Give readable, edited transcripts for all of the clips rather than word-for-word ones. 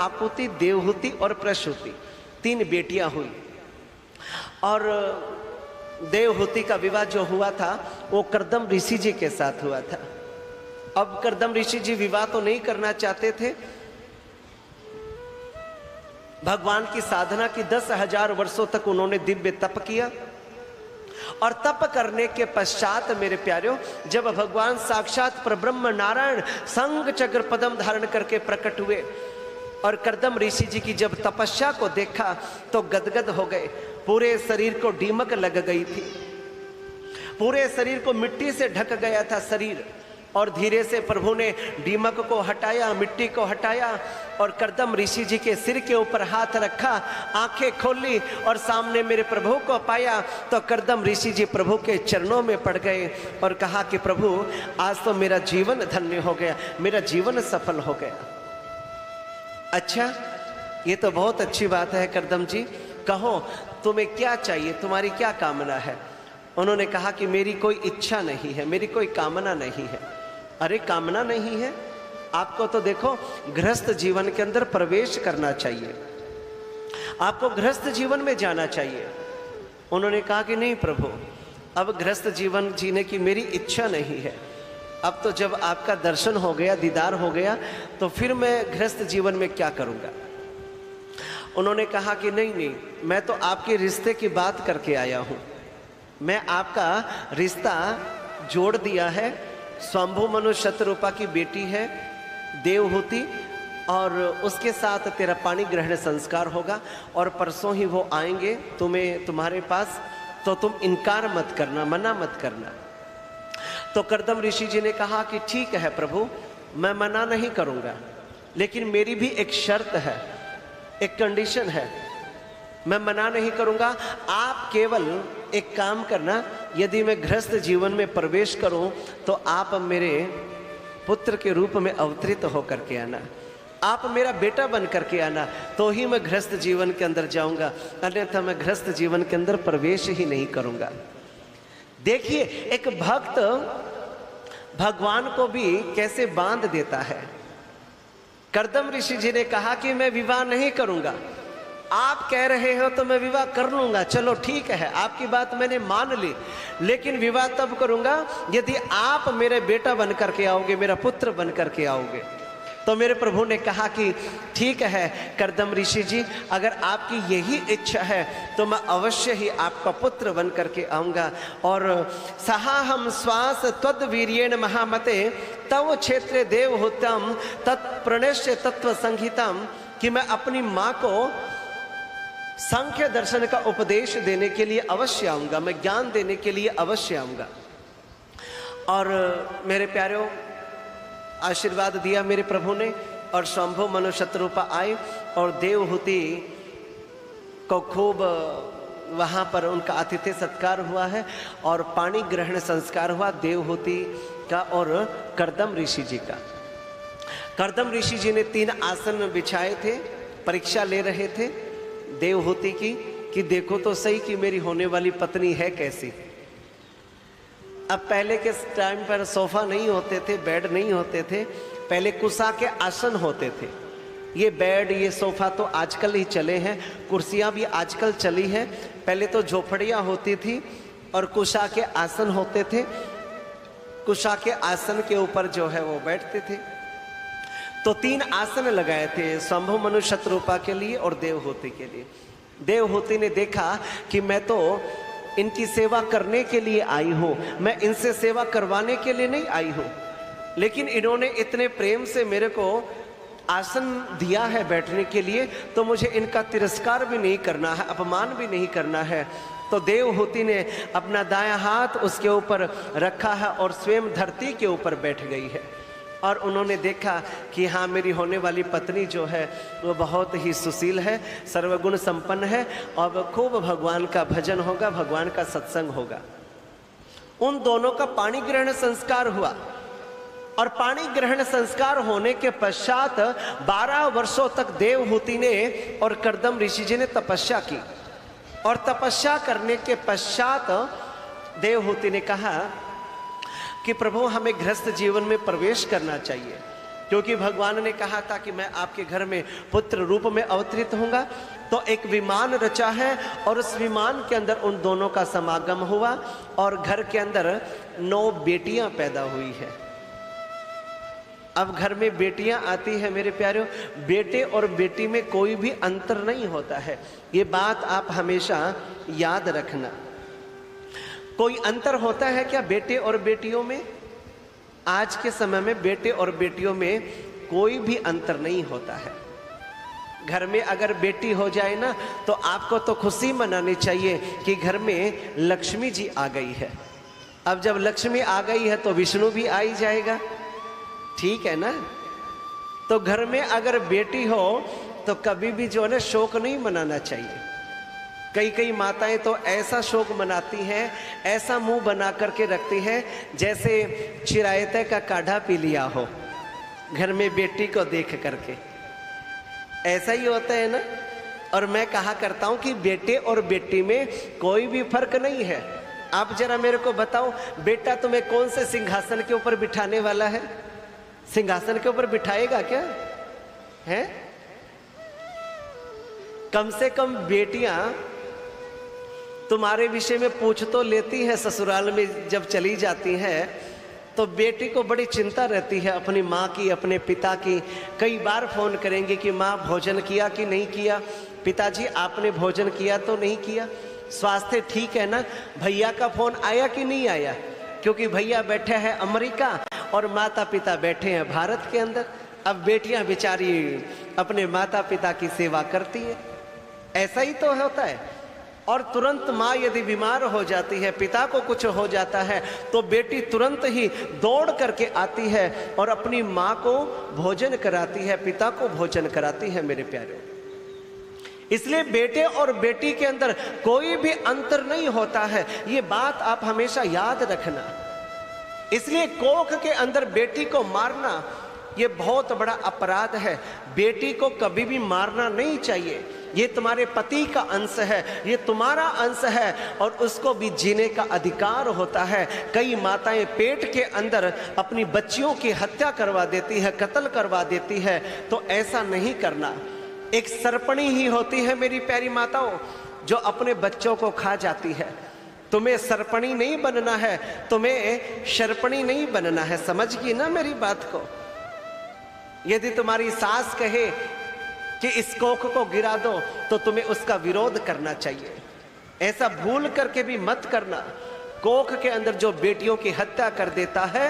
आकुति, देवहूति और प्रसूति, तीन बेटियां हुई। और देवहूति का विवाह जो हुआ था वो कर्दम ऋषि जी के साथ हुआ था। अब कर्दम ऋषि जी विवाह तो नहीं करना चाहते थे। भगवान की साधना की 10,000 वर्षों तक उन्होंने दिव्य तप किया। और तप करने के पश्चात मेरे प्यारों, जब भगवान साक्षात परब्रह्म नारायण संग चक्र पदम धारण करके प्रकट हुए और कर्दम ऋषि जी की जब तपस्या को देखा तो गदगद हो गए। पूरे शरीर को दीमक लग गई थी, पूरे शरीर को मिट्टी से ढक गया था शरीर। और धीरे से प्रभु ने दीमक को हटाया, मिट्टी को हटाया और कर्दम ऋषि जी के सिर के ऊपर हाथ रखा, आंखें खोली और सामने मेरे प्रभु को पाया। तो कर्दम ऋषि जी प्रभु के चरणों में पड़ गए और कहा कि प्रभु आज तो मेरा जीवन धन्य हो गया, मेरा जीवन सफल हो गया। अच्छा, ये तो बहुत अच्छी बात है कर्दम जी, कहो तुम्हें क्या चाहिए, तुम्हारी क्या कामना है? उन्होंने कहा कि मेरी कोई इच्छा नहीं है, मेरी कोई कामना नहीं है। अरे कामना नहीं है? आपको तो देखो गृहस्थ जीवन के अंदर प्रवेश करना चाहिए, आपको गृहस्थ जीवन में जाना चाहिए। उन्होंने कहा कि नहीं प्रभु, अब गृहस्थ जीवन जीने की मेरी इच्छा नहीं है। अब तो जब आपका दर्शन हो गया, दीदार हो गया, तो फिर मैं गृहस्थ जीवन में क्या करूँगा? उन्होंने कहा कि नहीं नहीं, मैं तो आपके रिश्ते की बात करके आया हूँ। मैं आपका रिश्ता जोड़ दिया है। स्वयंभू मनु शतरूपा की बेटी है देवहूति, और उसके साथ तेरा पानी ग्रहण संस्कार होगा और परसों ही वो आएंगे तुम्हें तुम्हारे पास, तो तुम इनकार मत करना, मना मत करना। तो कर्दम ऋषि जी ने कहा कि ठीक है प्रभु, मैं मना नहीं करूँगा, लेकिन मेरी भी एक शर्त है, एक कंडीशन है। मैं मना नहीं करूँगा, आप केवल एक काम करना, यदि मैं गृहस्थ जीवन में प्रवेश करूं तो आप मेरे पुत्र के रूप में अवतरित होकर के आना, आप मेरा बेटा बन करके आना, तो ही मैं गृहस्थ जीवन के अंदर जाऊंगा, अन्यथा मैं गृहस्थ जीवन के अंदर प्रवेश ही नहीं करूंगा। देखिए एक भक्त भगवान को भी कैसे बांध देता है। कर्दम ऋषि जी ने कहा कि मैं विवाह नहीं करूंगा, आप कह रहे हो तो मैं विवाह कर लूंगा, चलो ठीक है, आपकी बात मैंने मान ली, लेकिन विवाह तब करूंगा यदि आप मेरे बेटा बन करके आओगे, मेरा पुत्र बन करके आओगे। तो मेरे प्रभु ने कहा कि ठीक है कर्दम ऋषि जी, अगर आपकी यही इच्छा है तो मैं अवश्य ही आपका पुत्र बन करके आऊँगा। और सहाहम श्वास त्वद वीर्येण महामते तव क्षेत्रे देवहूत्यम तत्प्रणश्य तत्व संहितम, कि मैं अपनी माँ को सांख्य दर्शन का उपदेश देने के लिए अवश्य आऊँगा, मैं ज्ञान देने के लिए अवश्य आऊँगा। और मेरे प्यारों, आशीर्वाद दिया मेरे प्रभु ने और स्वयंभू मनु शतरूपा आए और देवहूति को खूब वहाँ पर उनका आतिथ्य सत्कार हुआ है और पानी ग्रहण संस्कार हुआ देवहूति का और कर्दम ऋषि जी का। कर्दम ऋषि जी ने 3 आसन बिछाए थे, परीक्षा ले रहे थे देवहूति की कि देखो तो सही कि मेरी होने वाली पत्नी है कैसी। अब पहले के टाइम पर सोफा नहीं होते थे, बेड नहीं होते थे, पहले कुशा के आसन होते थे। ये बेड, ये सोफा तो आजकल ही चले हैं, कुर्सियां भी आजकल चली हैं। पहले तो झोपड़ियां होती थी और कुशा के आसन होते थे, कुशा के आसन के ऊपर जो है वो बैठते थे। तो 3 आसन लगाए थे स्वयंभू मनु शतरूपा के लिए और देवहूति के लिए। देवहूति ने देखा कि मैं तो इनकी सेवा करने के लिए आई हूँ, मैं इनसे सेवा करवाने के लिए नहीं आई हूँ, लेकिन इन्होंने इतने प्रेम से मेरे को आसन दिया है बैठने के लिए, तो मुझे इनका तिरस्कार भी नहीं करना है, अपमान भी नहीं करना है। तो देवहूति ने अपना दायां हाथ उसके ऊपर रखा है और स्वयं धरती के ऊपर बैठ गई है। और उन्होंने देखा कि हाँ, मेरी होने वाली पत्नी जो है वो बहुत ही सुशील है, सर्वगुण संपन्न है और खूब भगवान का भजन होगा, भगवान का सत्संग होगा। उन दोनों का पाणी ग्रहण संस्कार हुआ और पाणी ग्रहण संस्कार होने के पश्चात 12 वर्षों तक देवहूति ने और कर्दम ऋषि जी ने तपस्या की। और तपस्या करने के पश्चात देवहूति ने कहा कि प्रभु हमें गृहस्थ जीवन में प्रवेश करना चाहिए। क्योंकि भगवान ने कहा था कि मैं आपके घर में पुत्र रूप में अवतरित होऊंगा। तो एक विमान रचा है और उस विमान के अंदर उन दोनों का समागम हुआ और घर के अंदर 9 बेटियां पैदा हुई है। अब घर में बेटियां आती है मेरे प्यारों, बेटे और बेटी में कोई भी अंतर नहीं होता है, ये बात आप हमेशा याद रखना। कोई अंतर होता है क्या बेटे और बेटियों में? आज के समय में बेटे और बेटियों में कोई भी अंतर नहीं होता है। घर में अगर बेटी हो जाए ना तो आपको तो खुशी मनानी चाहिए कि घर में लक्ष्मी जी आ गई है। अब जब लक्ष्मी आ गई है तो विष्णु भी आ ही जाएगा, ठीक है ना। तो घर में अगर बेटी हो तो कभी भी जो है ना शोक नहीं मनाना चाहिए। कई माताएं तो ऐसा शोक मनाती हैं, ऐसा मुंह बना करके रखती हैं जैसे चिरायते का काढ़ा पी लिया हो घर में बेटी को देख करके। ऐसा ही होता है ना। और मैं कहा करता हूं कि बेटे और बेटी में कोई भी फर्क नहीं है। आप जरा मेरे को बताओ, बेटा तुम्हें कौन से सिंहासन के ऊपर बिठाने वाला है? सिंहासन के ऊपर बिठाएगा क्या है? कम से कम बेटियां तुम्हारे विषय में पूछ तो लेती है। ससुराल में जब चली जाती हैं तो बेटी को बड़ी चिंता रहती है अपनी माँ की, अपने पिता की। कई बार फोन करेंगे कि माँ भोजन किया कि नहीं किया, पिताजी आपने भोजन किया तो नहीं किया, स्वास्थ्य ठीक है ना, भैया का फोन आया कि नहीं आया, क्योंकि भैया बैठे हैं अमेरिका और माता पिता बैठे हैं भारत के अंदर। अब बेटियां बेचारी अपने माता पिता की सेवा करती है। ऐसा ही तो होता है। और तुरंत माँ यदि बीमार हो जाती है, पिता को कुछ हो जाता है, तो बेटी तुरंत ही दौड़ करके आती है और अपनी माँ को भोजन कराती है, पिता को भोजन कराती है मेरे प्यारे। इसलिए बेटे और बेटी के अंदर कोई भी अंतर नहीं होता है, ये बात आप हमेशा याद रखना। इसलिए कोख के अंदर बेटी को मारना ये बहुत बड़ा अपराध है। बेटी को कभी भी मारना नहीं चाहिए। ये तुम्हारे पति का अंश है, ये तुम्हारा अंश है और उसको भी जीने का अधिकार होता है। कई माताएं पेट के अंदर अपनी बच्चियों की हत्या करवा देती है, कत्ल करवा देती है। तो ऐसा नहीं करना। एक सर्पणी ही होती है मेरी प्यारी माताओं जो अपने बच्चों को खा जाती है। तुम्हें सर्पणी नहीं बनना है, तुम्हें शर्पणी नहीं बनना है। समझ गई ना मेरी बात को। यदि तुम्हारी सास कहे कि इस कोख को गिरा दो तो तुम्हें उसका विरोध करना चाहिए। ऐसा भूल करके भी मत करना। कोख के अंदर जो बेटियों की हत्या कर देता है।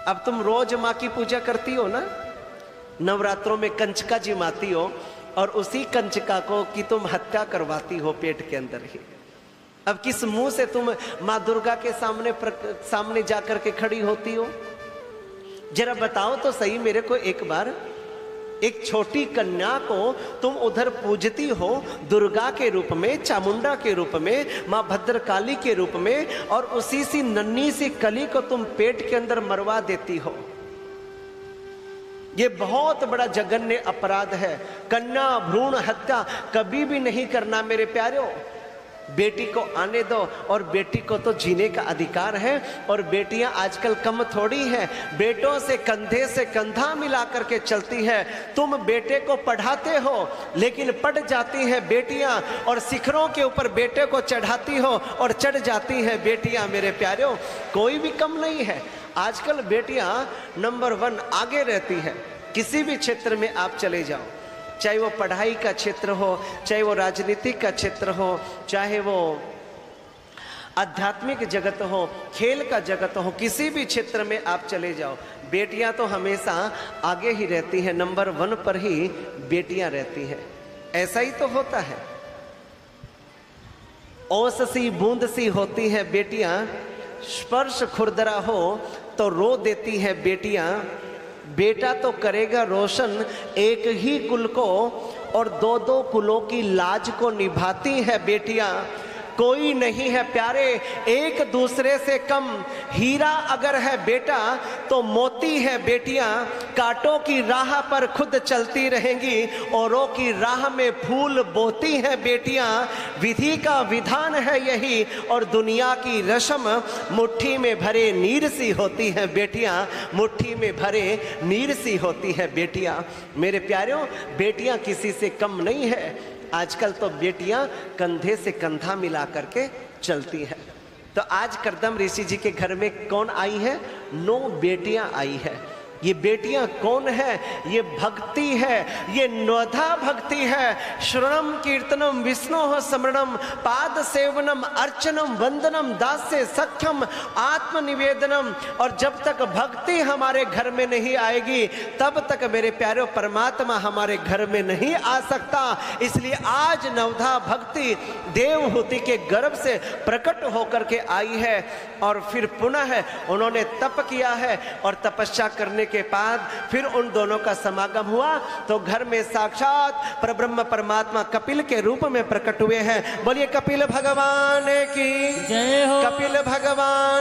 अब तुम रोज माँ की पूजा करती हो ना, नवरात्रों में कंचका जिमाती हो और उसी कंचका को कि तुम हत्या करवाती हो पेट के अंदर ही। अब किस मुंह से तुम माँ दुर्गा के सामने जाकर के खड़ी होती हो? जरा बताओ तो सही मेरे को एक बार। एक छोटी कन्या को तुम उधर पूजती हो दुर्गा के रूप में, चामुंडा के रूप में, माँ भद्रकाली के रूप में, और उसी सी नन्ही सी कली को तुम पेट के अंदर मरवा देती हो। ये बहुत बड़ा जघन्य अपराध है। कन्या भ्रूण हत्या कभी भी नहीं करना मेरे प्यारों। बेटी को आने दो और बेटी को तो जीने का अधिकार है। और बेटियां आजकल कम थोड़ी हैं, बेटों से कंधा मिला करके चलती है। तुम बेटे को पढ़ाते हो लेकिन पढ़ जाती हैं बेटियां, और शिखरों के ऊपर बेटे को चढ़ाती हो और चढ़ जाती हैं बेटियां मेरे प्यारों। कोई भी कम नहीं है। आजकल बेटियां नंबर 1 आगे रहती है। किसी भी क्षेत्र में आप चले जाओ, चाहे वो पढ़ाई का क्षेत्र हो, चाहे वो राजनीतिक का क्षेत्र हो, चाहे वो आध्यात्मिक जगत हो, खेल का जगत हो, किसी भी क्षेत्र में आप चले जाओ, बेटियां तो हमेशा आगे ही रहती हैं। नंबर 1 पर ही बेटियां रहती हैं। ऐसा ही तो होता है। ओस सी बूंद सी होती हैं बेटियां, स्पर्श खुरदरा हो तो रो देती हैं बेटियां। बेटा तो करेगा रोशन एक ही कुल को, और 2-2 कुलों की लाज को निभाती है बेटियां। कोई नहीं है प्यारे एक दूसरे से कम। हीरा अगर है बेटा तो मोती है बेटियां, कांटों की राह पर खुद चलती रहेंगी, औरों की राह में फूल बोती हैं बेटियां। विधि का विधान है यही और दुनिया की रस्म, मुट्ठी में भरे नीर सी होती हैं बेटियां, मुट्ठी में भरे नीर सी होती है बेटियां। मेरे प्यारों, बेटियां किसी से कम नहीं है। आजकल तो बेटियां कंधे से कंधा मिला करके चलती हैं। तो आज करदम ऋषि जी के घर में कौन आई है? 9 बेटियां आई है। ये बेटियां कौन है? ये भक्ति है, ये नवधा भक्ति है। श्रवणम कीर्तनम विष्णु स्मरणम पाद सेवनम अर्चनम वंदनम दास्य सख्यम आत्मनिवेदनम। और जब तक भक्ति हमारे घर में नहीं आएगी तब तक मेरे प्यारे परमात्मा हमारे घर में नहीं आ सकता। इसलिए आज नवधा भक्ति देवहूति के गर्भ से प्रकट होकर के आई है और फिर पुनः उन्होंने तप किया है और तपस्या करने के बाद फिर उन दोनों का समागम हुआ तो घर में साक्षात परब्रह्म परमात्मा कपिल के रूप में प्रकट हुए हैं। बोलिए कपिल भगवान की जय हो। कपिल भगवान